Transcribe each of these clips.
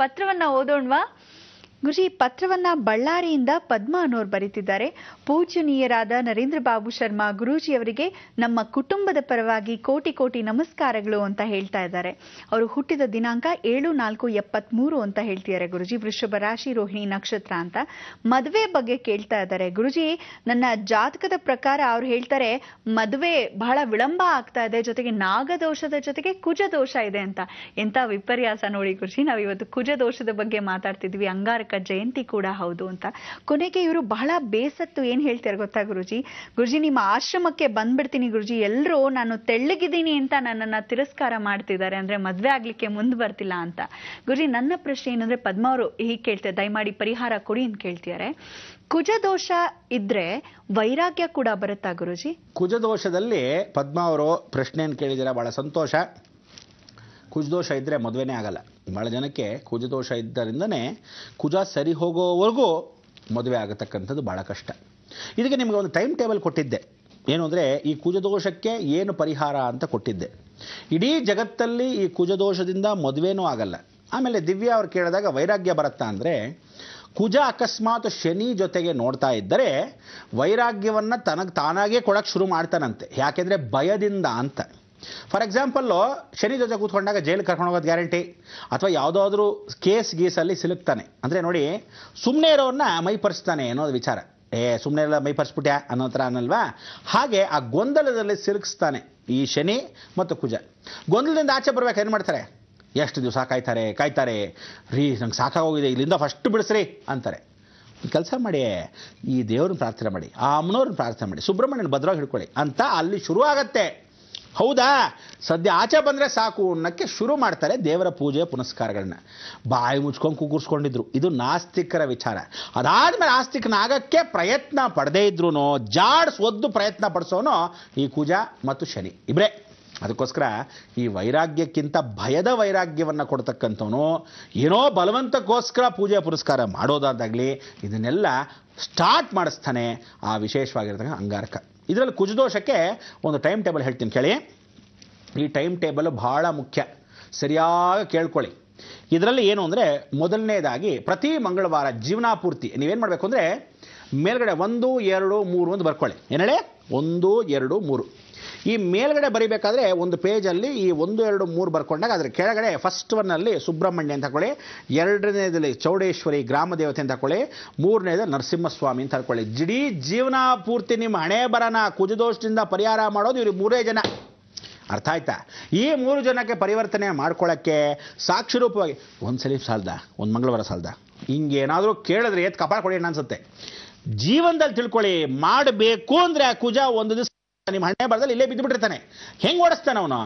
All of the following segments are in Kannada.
ಪತ್ರವನ್ನ ಓದೋಣವಾ? ಗುರುಜಿ, ಪತ್ರವನ್ನ ಬಳ್ಳಾರಿಯಿಂದ ಪದ್ಮ ಅನ್ನೋರು ಬರೀತಿದ್ದಾರೆ. ಪೂಜ್ಯನೀಯರಾದ ನರೇಂದ್ರ ಬಾಬು ಶರ್ಮಾ ಗುರೂಜಿಯವರಿಗೆ ನಮ್ಮ ಕುಟುಂಬದ ಪರವಾಗಿ ಕೋಟಿ ಕೋಟಿ ನಮಸ್ಕಾರಗಳು ಅಂತ ಹೇಳ್ತಾ ಇದ್ದಾರೆ. ಅವರು ಹುಟ್ಟಿದ ದಿನಾಂಕ 7/4/73 ಅಂತ ಹೇಳ್ತಿದ್ದಾರೆ ಗುರುಜಿ. ವೃಷಭ ರಾಶಿ, ರೋಹಿಣಿ ನಕ್ಷತ್ರ ಅಂತ. ಮದುವೆ ಬಗ್ಗೆ ಕೇಳ್ತಾ ಇದ್ದಾರೆ. ಗುರುಜಿ, ನನ್ನ ಜಾತಕದ ಪ್ರಕಾರ ಅವ್ರು ಹೇಳ್ತಾರೆ ಮದುವೆ ಬಹಳ ವಿಳಂಬ ಆಗ್ತಾ ಇದೆ, ಜೊತೆಗೆ ನಾಗದೋಷದ ಜೊತೆಗೆ ಕುಜ ದೋಷ ಇದೆ ಅಂತ. ಎಂತ ವಿಪರ್ಯಾಸ ನೋಡಿ ಗುರುಜಿ, ನಾವ್ ಇವತ್ತು ಕುಜ ದೋಷದ ಬಗ್ಗೆ ಮಾತಾಡ್ತಿದ್ವಿ, ಅಂಗಾರಕ ಜಯಂತಿ ಕೂಡ ಹೌದು ಅಂತ. ಕೊನೆಗೆ ಇವರು ಬಹಳ ಬೇಸತ್ತು ಏನ್ ಹೇಳ್ತಾರೆ ಗೊತ್ತಾ ಗುರುಜಿ? ಗುರುಜಿ, ನಿಮ್ಮ ಆಶ್ರಮಕ್ಕೆ ಬಂದ್ಬಿಡ್ತೀನಿ ಗುರುಜಿ, ಎಲ್ರು ನಾನು ತೆಳ್ಳಗಿದ್ದೀನಿ ಅಂತ ನನ್ನನ್ನ ತಿರಸ್ಕಾರ ಮಾಡ್ತಿದ್ದಾರೆ, ಅಂದ್ರೆ ಮದ್ವೆ ಆಗ್ಲಿಕ್ಕೆ ಮುಂದ್ ಬರ್ತಿಲ್ಲ ಅಂತ. ಗುರುಜಿ, ನನ್ನ ಪ್ರಶ್ನೆ ಏನಂದ್ರೆ, ಪದ್ಮ ಅವರು ಹೀಗೆ ಕೇಳ್ತಾರೆ, ದಯಮಾಡಿ ಪರಿಹಾರ ಕೊಡಿ ಅಂತ ಕೇಳ್ತಿದ್ದಾರೆ. ಕುಜದೋಷ ಇದ್ರೆ ವೈರಾಗ್ಯ ಕೂಡ ಬರುತ್ತಾ ಗುರುಜಿ? ಕುಜದೋಷದಲ್ಲಿ ಪದ್ಮ ಅವರು ಪ್ರಶ್ನೆಯನ್ನು ಕೇಳಿದಿರ, ಬಹಳ ಸಂತೋಷ. ಕುಜದೋಷ ಇದ್ದರೆ ಮದುವೆನೇ ಆಗಲ್ಲ. ಭಾಳ ಜನಕ್ಕೆ ಕುಜದೋಷ ಇದ್ದರಿಂದನೇ ಕುಜ ಸರಿ ಹೋಗೋವರೆಗೂ ಮದುವೆ ಆಗತಕ್ಕಂಥದ್ದು ಭಾಳ ಕಷ್ಟ. ಇದಕ್ಕೆ ನಿಮಗೆ ಒಂದು ಟೈಮ್ ಟೇಬಲ್ ಕೊಟ್ಟಿದ್ದೆ. ಏನು ಅಂದರೆ, ಈ ಕುಜದೋಷಕ್ಕೆ ಏನು ಪರಿಹಾರ ಅಂತ ಕೊಟ್ಟಿದ್ದೆ. ಇಡೀ ಜಗತ್ತಲ್ಲಿ ಈ ಕುಜದೋಷದಿಂದ ಮದುವೆನೂ ಆಗಲ್ಲ. ಆಮೇಲೆ ದಿವ್ಯಾ ಅವ್ರು ಕೇಳಿದಾಗ ವೈರಾಗ್ಯ ಬರುತ್ತಾ ಅಂದರೆ, ಕುಜ ಅಕಸ್ಮಾತ್ ಶನಿ ಜೊತೆಗೆ ನೋಡ್ತಾ ಇದ್ದರೆ ವೈರಾಗ್ಯವನ್ನು ತನಗೆ ತಾನಾಗೇ ಕೊಡೋಕ್ಕೆ ಶುರು ಮಾಡ್ತಾನಂತೆ. ಯಾಕೆಂದರೆ ಭಯದಿಂದ ಅಂತ. ಫಾರ್ ಎಕ್ಸಾಂಪಲ್ಲು, ಶನಿ ಜೊತೆ ಕೂತ್ಕೊಂಡಾಗ ಜೈಲಿಗೆ ಕರ್ಕೊಂಡು ಹೋಗೋದು ಗ್ಯಾರಂಟಿ, ಅಥವಾ ಯಾವುದಾದ್ರೂ ಕೇಸ್ ಗೀಸಲ್ಲಿ ಸಿಲುಕ್ತಾನೆ. ಅಂದರೆ ನೋಡಿ, ಸುಮ್ಮನೆ ಇರೋರನ್ನ ಮೈಪರಿಸ್ತಾನೆ ಅನ್ನೋದು ವಿಚಾರ. ಸುಮ್ಮನೆ ಎಲ್ಲ ಮೈಪರಿಸ್ಬಿಟ್ಯಾ ಅನ್ನೋ ಥರ ಅನ್ನಲ್ವಾ? ಹಾಗೆ ಆ ಗೊಂದಲದಲ್ಲಿ ಸಿಲುಕಿಸ್ತಾನೆ ಈ ಶನಿ ಮತ್ತು ಕುಜ. ಗೊಂದಲದಿಂದ ಆಚೆ ಬರ್ಬೇಕು ಏನು ಮಾಡ್ತಾರೆ? ಎಷ್ಟು ದಿವಸ ಕಾಯ್ತಾರೆ ರೀ, ನಂಗೆ ಸಾಕಾಗೋಗಿದೆ, ಇಲ್ಲಿಂದ ಫಸ್ಟ್ ಬಿಡಿಸ್ರಿ ಅಂತಾರೆ. ಕೆಲಸ ಮಾಡಿ, ಈ ದೇವ್ರನ್ನ ಪ್ರಾರ್ಥನೆ ಮಾಡಿ, ಆ ಅಮ್ಮನವ್ರನ್ನ ಪ್ರಾರ್ಥನೆ ಮಾಡಿ, ಸುಬ್ರಹ್ಮಣ್ಯನ ಭದ್ರವಾಗಿ ಹಿಡ್ಕೊಳ್ಳಿ ಅಂತ ಅಲ್ಲಿ ಶುರು ಆಗತ್ತೆ. ಹೌದಾ? ಸದ್ಯ ಆಚೆ ಬಂದರೆ ಸಾಕು ಅನ್ನೋಕ್ಕೆ ಶುರು ಮಾಡ್ತಾರೆ ದೇವರ ಪೂಜೆ ಪುನಸ್ಕಾರಗಳನ್ನ. ಬಾಯಿ ಮುಚ್ಕೊಂಡು ಕೂರಿಸ್ಕೊಂಡಿದ್ರು. ಇದು ನಾಸ್ತಿಕರ ವಿಚಾರ. ಅದಾದ್ಮೇಲೆ ಆಸ್ತಿಕನಾಗಕ್ಕೆ ಪ್ರಯತ್ನ ಪಡದೇ ಇದ್ರು ಒದ್ದು ಪ್ರಯತ್ನ ಪಡಿಸೋನು ಈ ಕುಜ ಮತ್ತು ಶನಿ ಇಬ್ಬರೇ. ಅದಕ್ಕೋಸ್ಕರ ಈ ವೈರಾಗ್ಯಕ್ಕಿಂತ ಭಯದ ವೈರಾಗ್ಯವನ್ನು ಕೊಡ್ತಕ್ಕಂಥವನು, ಏನೋ ಬಲವಂತಕ್ಕೋಸ್ಕರ ಪೂಜೆ ಪುರಸ್ಕಾರ ಮಾಡೋದಾದಾಗಲಿ, ಇದನ್ನೆಲ್ಲ ಸ್ಟಾರ್ಟ್ ಮಾಡಿಸ್ತಾನೆ ಆ ವಿಶೇಷವಾಗಿರ್ತಕ್ಕಂಥ ಅಂಗಾರಕ. ಇದರಲ್ಲಿ ಕುಜದೋಷಕ್ಕೆ ಒಂದು ಟೈಮ್ ಟೇಬಲ್ ಹೇಳ್ತೀನಿ ಕೇಳಿ. ಈ ಟೈಮ್ ಟೇಬಲ್ ಬಹಳ ಮುಖ್ಯ, ಸರಿಯಾಗಿ ಕೇಳ್ಕೊಳ್ಳಿ. ಇದರಲ್ಲಿ ಏನು ಅಂದರೆ, ಮೊದಲನೇದಾಗಿ ಪ್ರತಿ ಮಂಗಳವಾರ ಜೀವನಾಪೂರ್ತಿ ನೀವೇನು ಮಾಡಬೇಕು ಅಂದರೆ, ಮೇಲ್ಗಡೆ 1, 2, 3 ಅಂತ ಬರ್ಕೊಳ್ಳಿ. ಏನು ಹೇಳಿ? 1, 2, 3. ಈ ಮೇಲ್ಗಡೆ ಬರಿಬೇಕಾದ್ರೆ ಒಂದು ಪೇಜಲ್ಲಿ ಈ 1, 2, 3 ಬರ್ಕೊಂಡಾಗ ಅದರ ಕೆಳಗಡೆ ಫಸ್ಟ್ ಒನ್ನಲ್ಲಿ ಸುಬ್ರಹ್ಮಣ್ಯ ಅಂತ ಹಾಕೊಳ್ಳಿ, ಎರಡನೇದಲ್ಲಿ ಚೌಡೇಶ್ವರಿ ಗ್ರಾಮ ದೇವತೆ ಅಂತ ಹಾಕೊಳ್ಳಿ, ಮೂರನೇದು ನರಸಿಂಹಸ್ವಾಮಿ ಅಂತ ಹಾಕೊಳ್ಳಿ. ಇಡೀ ಜೀವನ ಪೂರ್ತಿ ನಿಮ್ಮ ಹಣೆ ಬರನ ಕುಜದೋಷದಿಂದ ಪರಿಹಾರ ಮಾಡೋದು ಇವ್ರಿಗೆ 3 ಜನ. ಅರ್ಥ ಆಯ್ತಾ? ಈ 3 ಜನಕ್ಕೆ ಪರಿವರ್ತನೆ ಮಾಡ್ಕೊಳ್ಳೋಕ್ಕೆ ಸಾಕ್ಷಿರೂಪವಾಗಿ ಒಂದ್ಸಲಿ ಸಾಲ್ದ, ಒಂದು ಮಂಗಳವಾರ ಸಾಲ್ದ, ಹಿಂಗೇನಾದರೂ ಕೇಳಿದ್ರೆ ಎತ್ತು ಕಪಾಳ ಕೊಡಿ ಅನ್ಸುತ್ತೆ. ಜೀವನದಲ್ಲಿ ತಿಳ್ಕೊಳ್ಳಿ, ಮಾಡಬೇಕು ಅಂದರೆ ಆ ಕುಜ ಒಂದು ದಿವಸ ನಿಮ್ಮ ಹಣೆ ಬರದಲ್ಲಿ ಇಲ್ಲೇ ಬಿದ್ದು ಬಿಟ್ಟಿರ್ತಾನೆ. ಹೆಂಗೆ ಓಡಿಸ್ತಾನೆ ಅವನು?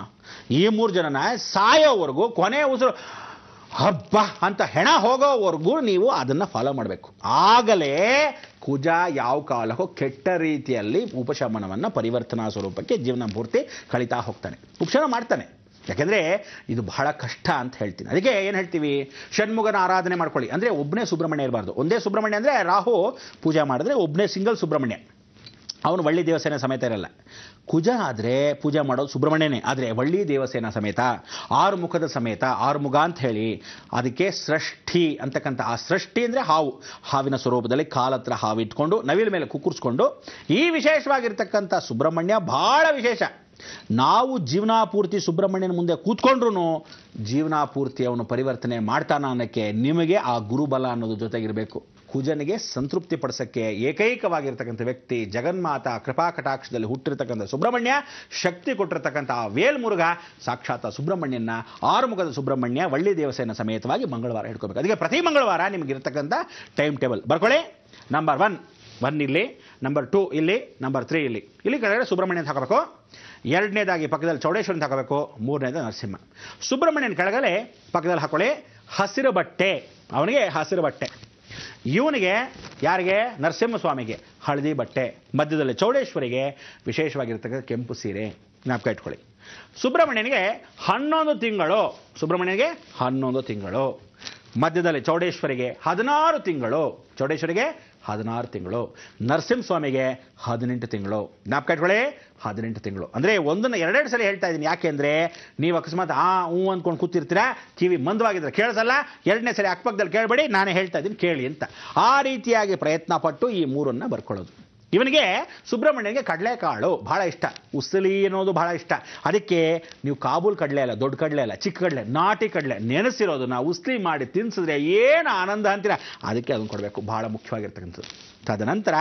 ಈ 3 ಜನನ ಸಾಯೋವರೆಗೂ, ಕೊನೆ ಉಸಿರು ಹಬ್ಬ ಅಂತ ಹೆಣ ಹೋಗೋವರೆಗೂ ನೀವು ಅದನ್ನು ಫಾಲೋ ಮಾಡಬೇಕು. ಆಗಲೇ ಕುಜ ಯಾವ ಕಾಲಕ್ಕೂ ಕೆಟ್ಟ ರೀತಿಯಲ್ಲಿ ಉಪಶಮನವನ್ನು ಪರಿವರ್ತನಾ ಸ್ವರೂಪಕ್ಕೆ ಜೀವನ ಪೂರ್ತಿ ಕಳೀತಾ ಹೋಗ್ತಾನೆ, ಉಪಶಮನ ಮಾಡ್ತಾನೆ. ಯಾಕೆಂದರೆ ಇದು ಬಹಳ ಕಷ್ಟ ಅಂತ ಹೇಳ್ತೀನಿ. ಅದಕ್ಕೆ ಏನು ಹೇಳ್ತೀವಿ, ಷಣ್ಮುಖನ ಆರಾಧನೆ ಮಾಡ್ಕೊಳ್ಳಿ. ಅಂದರೆ ಒಬ್ಬನೇ ಸುಬ್ರಹ್ಮಣ್ಯ ಇರಬಾರ್ದು. ಒಂದೇ ಸುಬ್ರಹ್ಮಣ್ಯ ಅಂದರೆ ರಾಹು ಪೂಜೆ ಮಾಡಿದ್ರೆ ಒಬ್ಬನೇ ಸಿಂಗಲ್ ಸುಬ್ರಹ್ಮಣ್ಯ, ಅವನು ವಳ್ಳಿ ದೇವಸೇನ ಸಮೇತ ಇರಲ್ಲ. ಕುಜ ಆದರೆ ಪೂಜೆ ಮಾಡೋದು ಸುಬ್ರಹ್ಮಣ್ಯನೇ, ಆದರೆ ವಳ್ಳಿ ದೇವಸೇನ ಸಮೇತ, 6 ಮುಖದ ಸಮೇತ, 6 ಮುಖ ಅಂತ ಹೇಳಿ ಅದಕ್ಕೆ ಸೃಷ್ಟಿ ಅಂತಕ್ಕಂಥ. ಆ ಸೃಷ್ಟಿ ಅಂದರೆ ಹಾವು, ಹಾವಿನ ಸ್ವರೂಪದಲ್ಲಿ ಕಾಲತ್ರ ಹಾವು ಇಟ್ಕೊಂಡು ನವಿಲ ಮೇಲೆ ಕುಕ್ಕುರ್ಸ್ಕೊಂಡು ಈ ವಿಶೇಷವಾಗಿರ್ತಕ್ಕಂಥ ಸುಬ್ರಹ್ಮಣ್ಯ ಬಹಳ ವಿಶೇಷ. ನಾವು ಜೀವನಾಪೂರ್ತಿ ಸುಬ್ರಹ್ಮಣ್ಯನ ಮುಂದೆ ಕೂತ್ಕೊಂಡ್ರು ಜೀವನಾಪೂರ್ತಿ ಅವನು ಪರಿವರ್ತನೆ ಮಾಡ್ತಾನ ಅನ್ನೋಕ್ಕೆ ನಿಮಗೆ ಆ ಗುರುಬಲ ಅನ್ನೋದು ಜೊತೆಗಿರಬೇಕು. ಕುಜನಿಗೆ ಸಂತೃಪ್ತಿ ಪಡಿಸೋಕ್ಕೆ ಏಕೈಕವಾಗಿರ್ತಕ್ಕಂಥ ವ್ಯಕ್ತಿ ಜಗನ್ಮಾತಾ ಕೃಪಾ ಕಟಾಕ್ಷದಲ್ಲಿ ಹುಟ್ಟಿರ್ತಕ್ಕಂಥ ಸುಬ್ರಹ್ಮಣ್ಯ, ಶಕ್ತಿ ಕೊಟ್ಟಿರ್ತಕ್ಕಂಥ ವೇಲ್ಮುರುಘ, ಸಾಕ್ಷಾತ್ ಸುಬ್ರಹ್ಮಣ್ಯನ 6 ಮುಖದ ಸುಬ್ರಹ್ಮಣ್ಯ ವಳ್ಳಿ ದೇವಸೇನ ಸಮೇತವಾಗಿ ಮಂಗಳವಾರ ಹಿಡ್ಕೋಬೇಕು. ಅದಕ್ಕೆ ಪ್ರತಿ ಮಂಗಳವಾರ ನಿಮಗಿರ್ತಕ್ಕಂಥ ಟೈಮ್ ಟೇಬಲ್ ಬರ್ಕೊಳ್ಳಿ. ನಂಬರ್ 1 ಇಲ್ಲಿ, ನಂಬರ್ 2 ಇಲ್ಲಿ, ನಂಬರ್ 3 ಇಲ್ಲಿ ಕೆಳಗಡೆ ಸುಬ್ರಹ್ಮಣ್ಯ ಅಂತ ಹಾಕಬೇಕು. ಎರಡನೇದಾಗಿ ಪಕ್ಕದಲ್ಲಿ ಚೌಡೇಶ್ವರಿ ಅಂತ ಹಾಕಬೇಕು. ಮೂರನೇದು ನರಸಿಂಹ. ಸುಬ್ರಹ್ಮಣ್ಯನ ಕೆಳಗಡೆ ಪಕ್ಕದಲ್ಲಿ ಹಾಕೊಳ್ಳಿ ಹಸಿರು ಬಟ್ಟೆ, ಅವನಿಗೆ ಹಸಿರು ಬಟ್ಟೆ. ಇವನಿಗೆ, ಯಾರಿಗೆ? ನರಸಿಂಹಸ್ವಾಮಿಗೆ ಹಳದಿ ಬಟ್ಟೆ. ಮಧ್ಯದಲ್ಲಿ ಚೌಡೇಶ್ವರಿಗೆ ವಿಶೇಷವಾಗಿರ್ತಕ್ಕಂಥ ಕೆಂಪು ಸೀರೆ. ಜ್ಞಾಪಕ ಇಟ್ಕೊಳ್ಳಿ. ಸುಬ್ರಹ್ಮಣ್ಯನಿಗೆ 11 ತಿಂಗಳು, ಸುಬ್ರಹ್ಮಣ್ಯನಿಗೆ 11 ತಿಂಗಳು. ಮಧ್ಯದಲ್ಲಿ ಚೌಡೇಶ್ವರಿಗೆ 16 ತಿಂಗಳು, ಚೌಡೇಶ್ವರಿಗೆ 16 ತಿಂಗಳು, ನರಸಿಂಹಸ್ವಾಮಿಗೆ 18 ತಿಂಗಳು. ಜ್ಞಾಪಕ ಇಟ್ಕೊಳ್ಳಿ, 18 ತಿಂಗಳು. ಅಂದರೆ ಒಂದನ್ನು ಎರಡೆರಡು ಸಲ ಹೇಳ್ತಾ ಇದ್ದೀನಿ. ಯಾಕೆ ಅಂದರೆ ನೀವು ಅಕಸ್ಮಾತ್ ಹ್ಞೂ ಅಂದ್ಕೊಂಡು ಕೂತಿರ್ತೀರಾ, ಕಿವಿ ಮಂದವಾಗಿದ್ರೆ ಕೇಳಿಸಲ್ಲ. ಎರಡನೇ ಸಲ ಅಕ್ಕಪಕ್ಕದಲ್ಲಿ ಕೇಳಬೇಡಿ, ನಾನೇ ಹೇಳ್ತಾ ಇದ್ದೀನಿ ಕೇಳಿ ಅಂತ. ಆ ರೀತಿಯಾಗಿ ಪ್ರಯತ್ನ ಪಟ್ಟು ಈ 3 ಬರ್ಕೊಳ್ಳೋದು. ಇವನಿಗೆ ಸುಬ್ರಹ್ಮಣ್ಯನಿಗೆ ಕಡಲೆಕಾಳು ಬಹಳ ಇಷ್ಟ, ಉಸಲಿ ಅನ್ನೋದು ಬಹಳ ಇಷ್ಟ. ಅದಕ್ಕೆ ನೀವು ಕಾಬೂಲ್ ಕಡಲೆ ಅಲ್ಲ, ದೊಡ್ಡ ಕಡಲೆ ಅಲ್ಲ, ಚಿಕ್ಕ ಕಡಲೆ, ನಾಟಿ ಕಡಲೆ ನೆನೆಸಿರೋದನ್ನ ಉಸ್ಲಿ ಮಾಡಿ ತಿನ್ಸಿದ್ರೆ ಏನು ಆನಂದ ಅಂತೀರ. ಅದಕ್ಕೆ ಅದನ್ನು ಕೊಡಬೇಕು, ಬಹಳ ಮುಖ್ಯವಾಗಿರ್ತಕ್ಕಂಥದ್ದು. ತದನಂತರ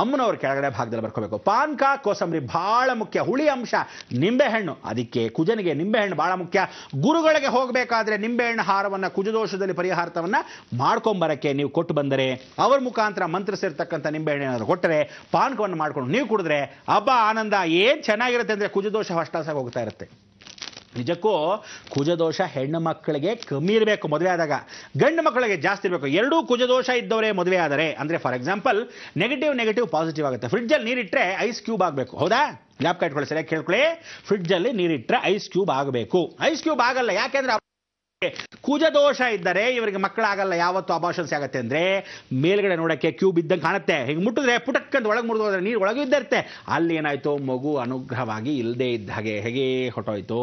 ಅಮ್ಮನವ್ರ ಕೆಳಗಡೆ ಭಾಗದಲ್ಲಿ ಬರ್ಕೋಬೇಕು. ಪಾನ್ಕ ಕೋಸಂಬರಿ ಬಹಳ ಮುಖ್ಯ. ಹುಳಿ ಅಂಶ ನಿಂಬೆಹಣ್ಣು, ಅದಕ್ಕೆ ಕುಜನಿಗೆ ನಿಂಬೆಹಣ್ಣು ಬಹಳ ಮುಖ್ಯ. ಗುರುಗಳಿಗೆ ಹೋಗಬೇಕಾದ್ರೆ ನಿಂಬೆಹಣ್ಣು ಹಾರವನ್ನು ಕುಜದೋಷದಲ್ಲಿ ಪರಿಹಾರವನ್ನು ಮಾಡ್ಕೊಂಬರಕ್ಕೆ ನೀವು ಕೊಟ್ಟು ಬಂದರೆ, ಅವರ ಮುಖಾಂತರ ಮಂತ್ರಿಸಿರ್ತಕ್ಕಂಥ ನಿಂಬೆಹಣ್ಣು ಏನಾದರೂ ಕೊಟ್ಟರೆ, ಪಾನಕವನ್ನು ಮಾಡ್ಕೊಂಡು ನೀವು ಕುಡಿದ್ರೆ ಹಬ್ಬ ಆನಂದ ಏನು ಚೆನ್ನಾಗಿರುತ್ತೆ ಅಂದರೆ ಕುಜದೋಷ ಫಸ್ಟಾಸಾಗಿ ಹೋಗ್ತಾ ಇರುತ್ತೆ. ನಿಜಕ್ಕೂ ಕುಜದೋಷ ಹೆಣ್ಣು ಮಕ್ಕಳಿಗೆ ಕಮ್ಮಿ ಇರಬೇಕು ಮದುವೆ ಆದಾಗ, ಗಂಡು ಮಕ್ಕಳಿಗೆ ಜಾಸ್ತಿ ಇರಬೇಕು. ಎರಡೂ ಕುಜದೋಷ ಇದ್ದವರೇ ಮದುವೆ ಆದರೆ, ಅಂದರೆ ಫಾರ್ ಎಕ್ಸಾಂಪಲ್ ನೆಗೆಟಿವ್ ಪಾಸಿಟಿವ್ ಆಗುತ್ತೆ. ಫ್ರಿಡ್ಜಲ್ಲಿ ನೀರಿಟ್ಟರೆ ಐಸ್ ಕ್ಯೂಬ್ ಆಗಬೇಕು, ಹೌದಾ? ಲ್ಯಾಪ್ ಇಟ್ಕೊಳ್ಳಿ, ಸರಿಯಾಗಿ ಕೇಳ್ಕೊಳ್ಳಿ. ಫ್ರಿಡ್ಜಲ್ಲಿ ನೀರಿಟ್ಟರೆ ಐಸ್ ಕ್ಯೂಬ್ ಆಗಬೇಕು. ಐಸ್ ಕ್ಯೂಬ್ ಆಗಲ್ಲ, ಯಾಕೆಂದ್ರೆ ಕುಜದೋಷ ಇದ್ದರೆ ಇವರಿಗೆ ಮಕ್ಕಳಾಗಲ್ಲ. ಯಾವತ್ತು ಅಬಾರ್ಷನ್ಸ್ ಆಗುತ್ತೆ ಅಂದರೆ ಮೇಲ್ಗಡೆ ನೋಡೋಕ್ಕೆ ಕ್ಯೂಬ್ ಇದ್ದಂಗೆ ಕಾಣುತ್ತೆ, ಹೀಗೆ ಮುಟ್ಟಿದ್ರೆ ಪುಟಕ್ಕಂತ ಒಳಗೆ ಮುರಿದು ಹೋದ್ರೆ ನೀರು ಒಳಗೆ ಇದ್ದಿರುತ್ತೆ. ಅಲ್ಲಿ ಏನಾಯಿತು, ಮಗು ಅನುಗ್ರಹವಾಗಿ ಇಲ್ಲದೆ ಇದ್ದ ಹಾಗೆ ಹೇಗೆ ಹೊಟ್ಟೋಯ್ತು.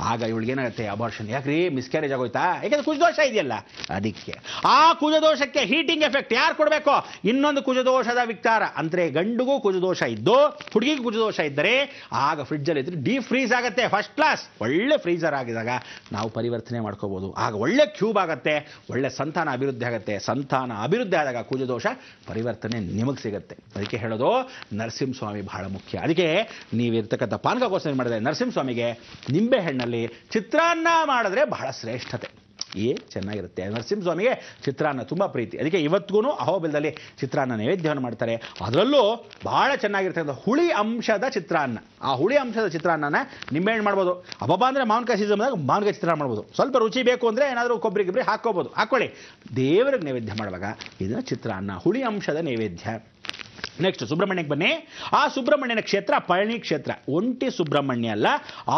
ಆಗ ಇವಳಿಗೇನಾಗುತ್ತೆ ಅಬಾರ್ಷನ್. ಯಾಕ್ರಿ ಮಿಸ್ಕ್ಯಾರೇಜ್ ಆಗೋಯ್ತಾ? ಯಾಕೆಂದ್ರೆ ಕುಜದೋಷ ಇದೆಯಲ್ಲ ಅದಕ್ಕೆ. ಆ ಕುಜದೋಷಕ್ಕೆ ಹೀಟಿಂಗ್ ಎಫೆಕ್ಟ್ ಯಾರು ಕೊಡಬೇಕು? ಇನ್ನೊಂದು ಕುಜದೋಷದ ವಿಚಾರ ಅಂದರೆ ಗಂಡಿಗೂ ಕುಜದೋಷ ಇದ್ದು ಹುಡುಗಿಗೂ ಕುಜದೋಷ ಇದ್ದರೆ ಆಗ ಫ್ರಿಡ್ಜಲ್ಲಿ ಇದ್ರೆ ಡೀಪ್ ಫ್ರೀಸ್ ಆಗುತ್ತೆ. ಫಸ್ಟ್ ಕ್ಲಾಸ್ ಒಳ್ಳೆ ಫ್ರೀಸರ್ ಆಗಿದಾಗ ನಾವು ಪರಿವರ್ತನೆ ಮಾಡ್ಕೋಬಹುದು. ಆಗ ಒಳ್ಳೆ ಕ್ಯೂಬ್ ಆಗುತ್ತೆ, ಒಳ್ಳೆ ಸಂತಾನ ಅಭಿವೃದ್ಧಿ ಆಗುತ್ತೆ. ಸಂತಾನ ಅಭಿವೃದ್ಧಿ ಆದಾಗ ಕುಜದೋಷ ಪರಿವರ್ತನೆ ನಿಮಗೆ ಸಿಗುತ್ತೆ. ಅದಕ್ಕೆ ಹೇಳೋದು ನರಸಿಂಹಸ್ವಾಮಿ ಬಹಳ ಮುಖ್ಯ. ಅದಕ್ಕೆ ನೀವಿರ್ತಕ್ಕಂಥ ಪಾನಕಗೋಸ್ಕರ ಮಾಡಿದ್ರೆ ನರಸಿಂಹಸ್ವಾಮಿಗೆ ನಿಂಬೆಹಣ್ಣಲ್ಲಿ ಚಿತ್ರಾನ್ನ ಮಾಡಿದ್ರೆ ಬಹಳ ಶ್ರೇಷ್ಠತೆ, ಚೆನ್ನಾಗಿರುತ್ತೆ. ನರಸಿಂಹಸ್ವಾಮಿಗೆ ಚಿತ್ರಾನ್ನ ತುಂಬ ಪ್ರೀತಿ. ಅದಕ್ಕೆ ಇವತ್ತಿಗೂ ಅಹೋಬಿಲದಲ್ಲಿ ಚಿತ್ರಾನ್ನ ನೈವೇದ್ಯವನ್ನು ಮಾಡ್ತಾರೆ. ಅದರಲ್ಲೂ ಬಹಳ ಚೆನ್ನಾಗಿರ್ತಕ್ಕಂಥ ಹುಳಿ ಅಂಶದ ಚಿತ್ರಾನ್ನ. ಆ ಹುಳಿ ಅಂಶದ ಚಿತ್ರಾನ್ನನ ನಿಂಬೆಹಣ್ಣು ಮಾಡ್ಬೋದು. ಹಬ್ಬ ಅಂದರೆ ಮಾವಿನಕಾಯಿ ಸೀಸನ್ದಾಗ ಮಾವಿನಕಾಯಿ ಚಿತ್ರಾನ್ನ ಮಾಡ್ಬೋದು. ಸ್ವಲ್ಪ ರುಚಿ ಬೇಕು ಅಂದರೆ ಏನಾದರೂ ಕೊಬ್ಬರಿ ಹಾಕ್ಕೋಬೋದು, ಹಾಕ್ಕೊಳ್ಳಿ. ದೇವರಿಗೆ ನೈವೇದ್ಯ ಮಾಡುವಾಗ ಇದನ್ನು ಚಿತ್ರಾನ್ನ ಹುಳಿ ಅಂಶದ ನೈವೇದ್ಯ. ನೆಕ್ಸ್ಟ್ ಸುಬ್ರಹ್ಮಣ್ಯಕ್ಕೆ ಬನ್ನಿ. ಆ ಸುಬ್ರಹ್ಮಣ್ಯನ ಕ್ಷೇತ್ರ ಪಳನಿ ಕ್ಷೇತ್ರ. ಒಂಟಿ ಸುಬ್ರಹ್ಮಣ್ಯ ಅಲ್ಲ,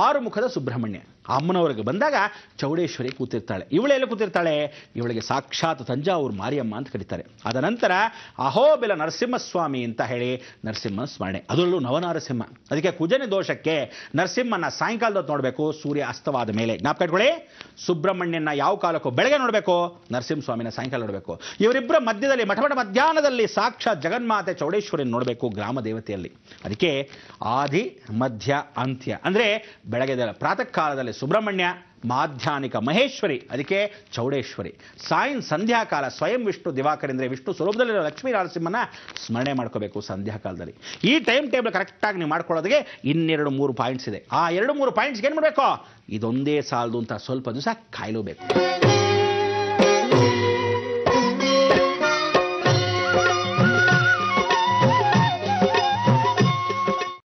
6 ಮುಖದ ಸುಬ್ರಹ್ಮಣ್ಯ. ಅಮ್ಮನವರಿಗೆ ಬಂದಾಗ ಚೌಡೇಶ್ವರಿ ಕೂತಿರ್ತಾಳೆ. ಇವಳೆಲ್ಲ ಕೂತಿರ್ತಾಳೆ? ಇವಳಿಗೆ ಸಾಕ್ಷಾತ್ ತಂಜಾವೂರು ಮಾರಿಯಮ್ಮ ಅಂತ ಕರೀತಾರೆ. ಅದ ನಂತರ ಅಹೋಬಿಲ ನರಸಿಂಹಸ್ವಾಮಿ ಅಂತ ಹೇಳಿ ನರಸಿಂಹ ಸ್ಮರಣೆ, ಅದರಲ್ಲೂ ನವನರಸಿಂಹ. ಅದಕ್ಕೆ ಕುಜನ ದೋಷಕ್ಕೆ ನರಸಿಂಹನ ಸಾಯಂಕಾಲದೊತ್ತು ನೋಡಬೇಕು, ಸೂರ್ಯ ಅಸ್ತವಾದ ಮೇಲೆ. ಜ್ಞಾಪಕ ಇಟ್ಕೊಳ್ಳಿ, ಸುಬ್ರಹ್ಮಣ್ಯನ ಯಾವ ಕಾಲಕ್ಕೂ ಬೆಳಗ್ಗೆ ನೋಡಬೇಕು, ನರಸಿಂಹಸ್ವಾಮಿನ ಸಾಯಂಕಾಲ ನೋಡಬೇಕು. ಇವರಿಬ್ಬರ ಮಧ್ಯದಲ್ಲಿ ಮಠಮಠ ಮಧ್ಯಾಹ್ನದಲ್ಲಿ ಸಾಕ್ಷಾತ್ ಜಗನ್ಮಾತೆ ಚೌಡೇಶ್ವರಿ ನೋಡಬೇಕು, ಗ್ರಾಮ ದೇವತೆಯಲ್ಲಿ. ಅದಕ್ಕೆ ಆದಿ ಮಧ್ಯ ಅಂತ್ಯ ಅಂದರೆ ಬೆಳಗ್ಗೆ ಪ್ರಾತಃ ಕಾಲದಲ್ಲಿ ಸುಬ್ರಹ್ಮಣ್ಯ, ಮಾಧ್ಯಾನಿಕ ಮಹೇಶ್ವರಿ, ಅದಕ್ಕೆ ಚೌಡೇಶ್ವರಿ. ಸಂಧ್ಯಾಕಾಲ ಸ್ವಯಂ ವಿಷ್ಣು ದಿವಾಕರೇಂದ್ರ ವಿಷ್ಣು ಸ್ವರೂಪದಲ್ಲಿರೋ ಲಕ್ಷ್ಮೀ ನರಸಿಂಹನ ಸ್ಮರಣೆ ಮಾಡ್ಕೋಬೇಕು ಸಂಧ್ಯಾಕಾಲದಲ್ಲಿ. ಈ ಟೈಮ್ ಟೇಬಲ್ ಕರೆಕ್ಟಾಗಿ ನೀವು ಮಾಡ್ಕೊಳ್ಳೋದಕ್ಕೆ 2-3 ಪಾಯಿಂಟ್ಸ್ ಇದೆ. ಆ 2-3 ಪಾಯಿಂಟ್ಸ್ಗೆ ಏನು ಮಾಡಬೇಕು? ಇದೊಂದೇ ಸಾಲದು ಅಂತ ಸ್ವಲ್ಪ ದಿವಸ ಕಾಯಲೂಬೇಕು.